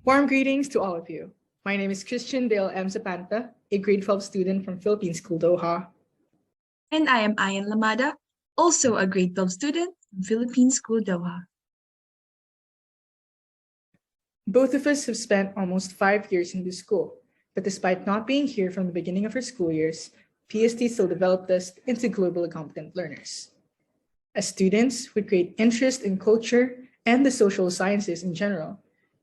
Warm greetings to all of you. My name is Kryzchan M. Zapanta, a grade 12 student from Philippine School Doha. And I am Ayen Llamada, also a grade 12 student from Philippine School Doha. Both of us have spent almost 5 years in this school, but despite not being here from the beginning of our school years, PST still developed us into globally competent learners. As students with great interest in culture and the social sciences in general,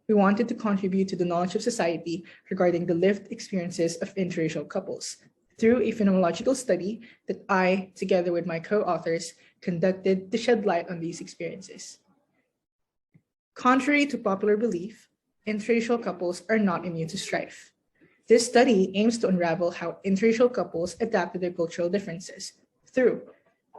we wanted to contribute to the knowledge of society regarding the lived experiences of interracial couples through a phenomenological study that I, together with my co-authors, conducted to shed light on these experiences. Contrary to popular belief, interracial couples are not immune to strife. This study aims to unravel how interracial couples adapt to their cultural differences through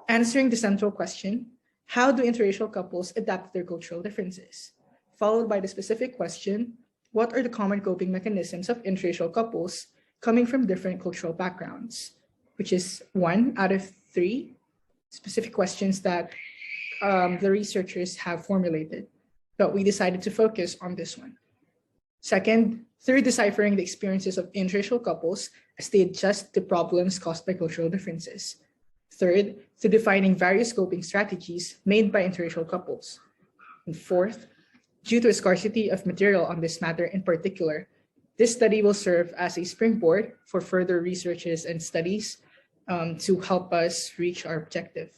answering the central question, how do interracial couples adapt to their cultural differences? Followed by the specific question, what are the common coping mechanisms of interracial couples coming from different cultural backgrounds? Which is 1 out of 3 specific questions that the researchers have formulated, but we decided to focus on this one. Second, through deciphering the experiences of interracial couples as they adjust to problems caused by cultural differences. Third, through defining various coping strategies made by interracial couples. And fourth, due to a scarcity of material on this matter in particular, this study will serve as a springboard for further researches and studies to help us reach our objective.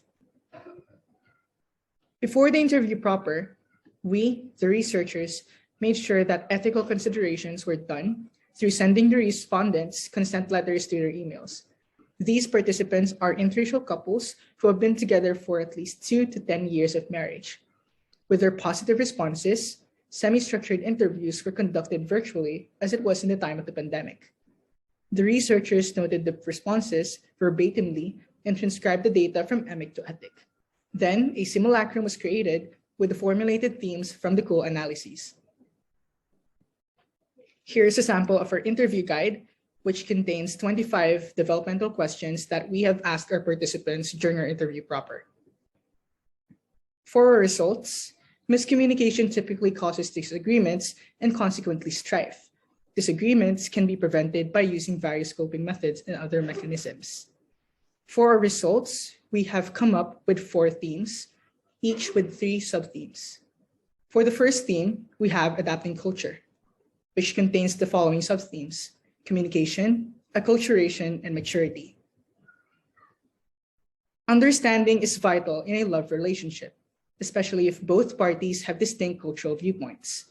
Before the interview proper, we, the researchers, made sure that ethical considerations were done through sending the respondents consent letters to their emails. These participants are interracial couples who have been together for at least 2 to 10 years of marriage. With their positive responses, semi-structured interviews were conducted virtually as it was in the time of the pandemic. The researchers noted the responses verbatimly and transcribed the data from EMIC to ETIC. Then, a simulacrum was created with the formulated themes from the cool analyses. Here's a sample of our interview guide, which contains 25 developmental questions that we have asked our participants during our interview proper. For our results, miscommunication typically causes disagreements and consequently strife. Disagreements can be prevented by using various coping methods and other mechanisms. For our results, we have come up with 4 themes, each with 3 sub-themes. For the first theme, we have adapting culture, which contains the following sub-themes: communication, acculturation, and maturity. Understanding is vital in a love relationship, especially if both parties have distinct cultural viewpoints.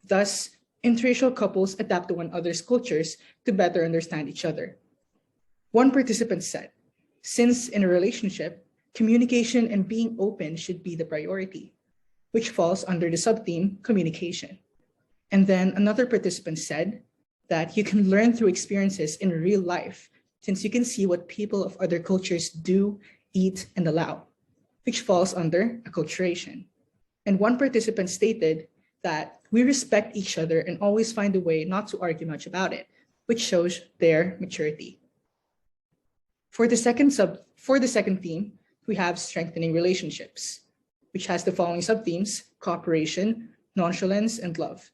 Thus, interracial couples adapt to one another's cultures to better understand each other. One participant said, since in a relationship, communication and being open should be the priority, which falls under the sub-theme communication. And then another participant said that you can learn through experiences in real life, since you can see what people of other cultures do, eat, and allow, which falls under acculturation. And one participant stated that we respect each other and always find a way not to argue much about it, which shows their maturity. For the second theme, we have strengthening relationships, which has the following sub-themes: cooperation, nonchalance, and love.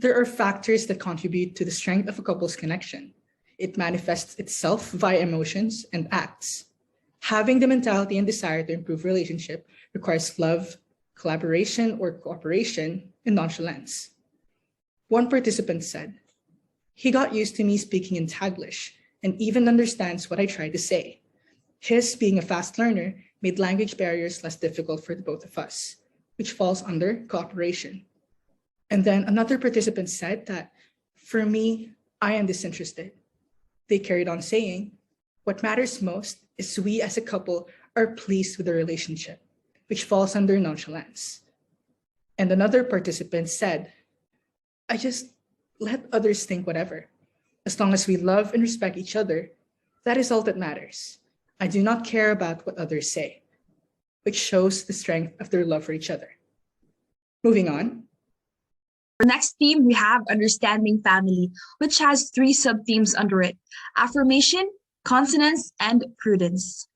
There are factors that contribute to the strength of a couple's connection. It manifests itself via emotions and acts. Having the mentality and desire to improve relationship requires love, collaboration or cooperation, and nonchalance. One participant said, he got used to me speaking in Taglish and even understands what I try to say. His being a fast learner made language barriers less difficult for the both of us, which falls under cooperation. And then another participant said that, for me, I am disinterested. They carried on saying, what matters most is we as a couple are pleased with the relationship, which falls under nonchalance. And another participant said, I just let others think whatever. As long as we love and respect each other, that is all that matters. I do not care about what others say, which shows the strength of their love for each other. Moving on. For next theme, we have understanding family, which has 3 sub-themes under it: affirmation, consonance, and prudence.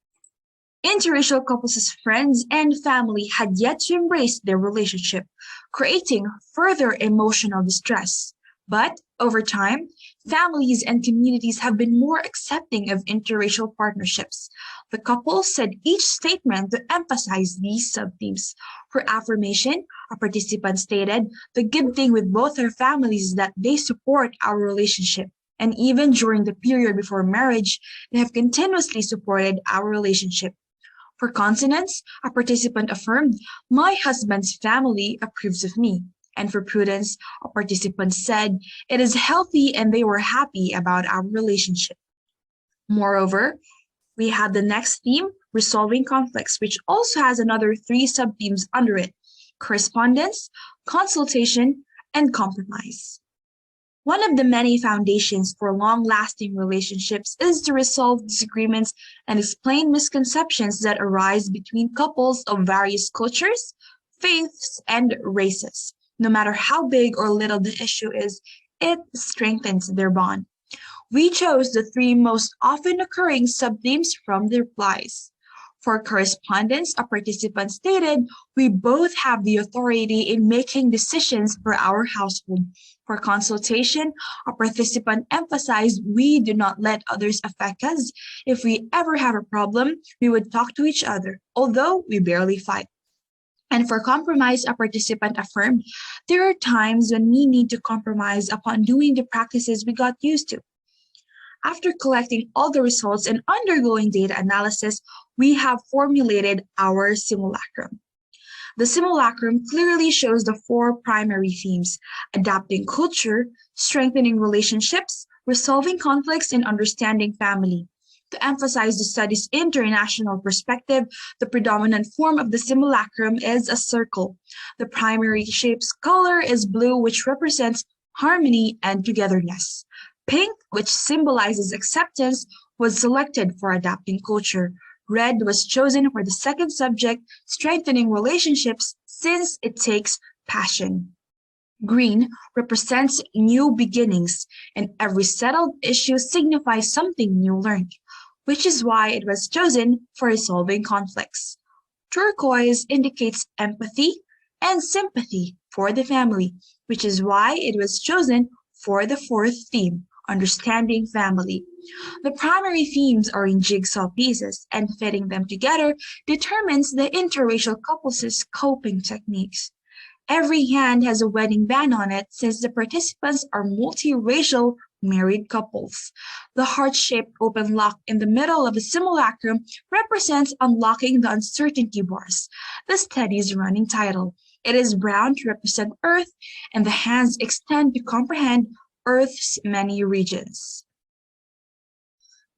Interracial couples' friends and family had yet to embrace their relationship, creating further emotional distress. But over time, families and communities have been more accepting of interracial partnerships. The couple said each statement to emphasize these sub-themes. For affirmation, a participant stated, "The good thing with both our families is that they support our relationship. And even during the period before marriage, they have continuously supported our relationship." For consonants, a participant affirmed, "My husband's family approves of me." And for prudence, a participant said, "It is healthy and they were happy about our relationship." Moreover, we have the next theme, resolving conflicts, which also has another three sub-themes under it: correspondence, consultation, and compromise. One of the many foundations for long-lasting relationships is to resolve disagreements and explain misconceptions that arise between couples of various cultures, faiths, and races. No matter how big or little the issue is, it strengthens their bond. We chose the three most often occurring sub-themes from the replies. For correspondence, a participant stated, "We both have the authority in making decisions for our household." For consultation, a participant emphasized, "We do not let others affect us. If we ever have a problem, we would talk to each other, although we barely fight." And for compromise, a participant affirmed, "There are times when we need to compromise upon doing the practices we got used to." After collecting all the results and undergoing data analysis, we have formulated our simulacrum. The simulacrum clearly shows the four primary themes: adapting culture, strengthening relationships, resolving conflicts, and understanding family. To emphasize the study's international perspective, the predominant form of the simulacrum is a circle. The primary shape's color is blue, which represents harmony and togetherness. Pink, which symbolizes acceptance, was selected for adapting culture. Red was chosen for the second subject, strengthening relationships, since it takes passion. Green represents new beginnings, and every settled issue signifies something new learned, which is why it was chosen for resolving conflicts. Turquoise indicates empathy and sympathy for the family, which is why it was chosen for the fourth theme, understanding family. The primary themes are in jigsaw pieces, and fitting them together determines the interracial couples' coping techniques. Every hand has a wedding band on it since the participants are multiracial married couples. The heart-shaped open lock in the middle of the simulacrum represents unlocking the uncertainty bars, the study's running title. It is brown to represent Earth, and the hands extend to comprehend Earth's many regions.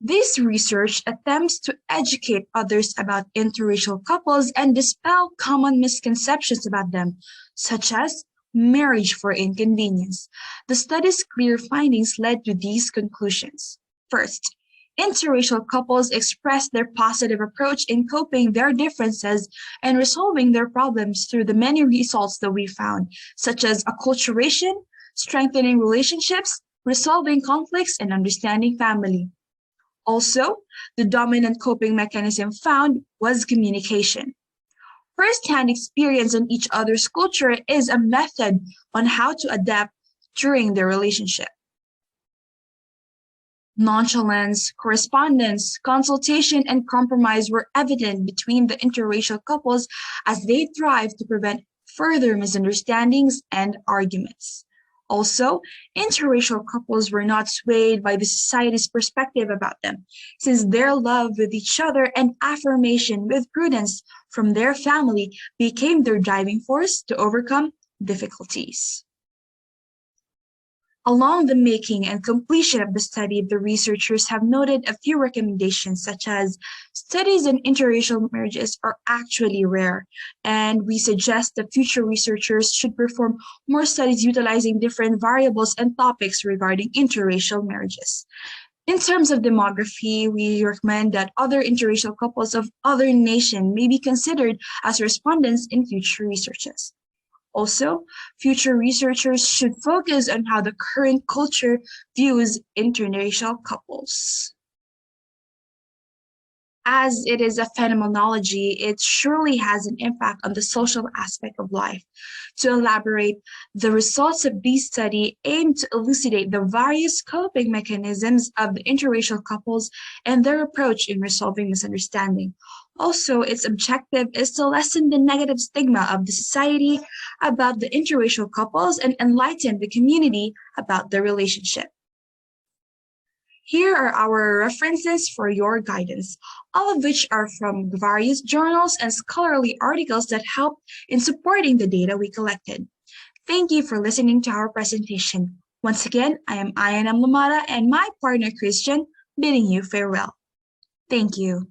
This research attempts to educate others about interracial couples and dispel common misconceptions about them, such as marriage for inconvenience. The study's clear findings led to these conclusions. First, interracial couples express their positive approach in coping their differences and resolving their problems through the many results that we found, such as acculturation, strengthening relationships, resolving conflicts, and understanding family. Also, the dominant coping mechanism found was communication. First-hand experience in each other's culture is a method on how to adapt during their relationship. Nonchalance, correspondence, consultation, and compromise were evident between the interracial couples as they thrived to prevent further misunderstandings and arguments. Also, interracial couples were not swayed by the society's perspective about them, since their love with each other and affirmation with prudence from their family became their driving force to overcome difficulties. Along the making and completion of the study, the researchers have noted a few recommendations, such as studies in interracial marriages are actually rare, and we suggest that future researchers should perform more studies utilizing different variables and topics regarding interracial marriages. In terms of demography, we recommend that other interracial couples of other nations may be considered as respondents in future researches. Also, future researchers should focus on how the current culture views interracial couples. As it is a phenomenology, it surely has an impact on the social aspect of life. To elaborate, the results of this study aim to elucidate the various coping mechanisms of the interracial couples and their approach in resolving misunderstanding. Also, its objective is to lessen the negative stigma of the society about the interracial couples and enlighten the community about the relationship. Here are our references for your guidance, all of which are from various journals and scholarly articles that help in supporting the data we collected. Thank you for listening to our presentation. Once again, I am Ayen M. Llamada and my partner Kryzchan bidding you farewell. Thank you.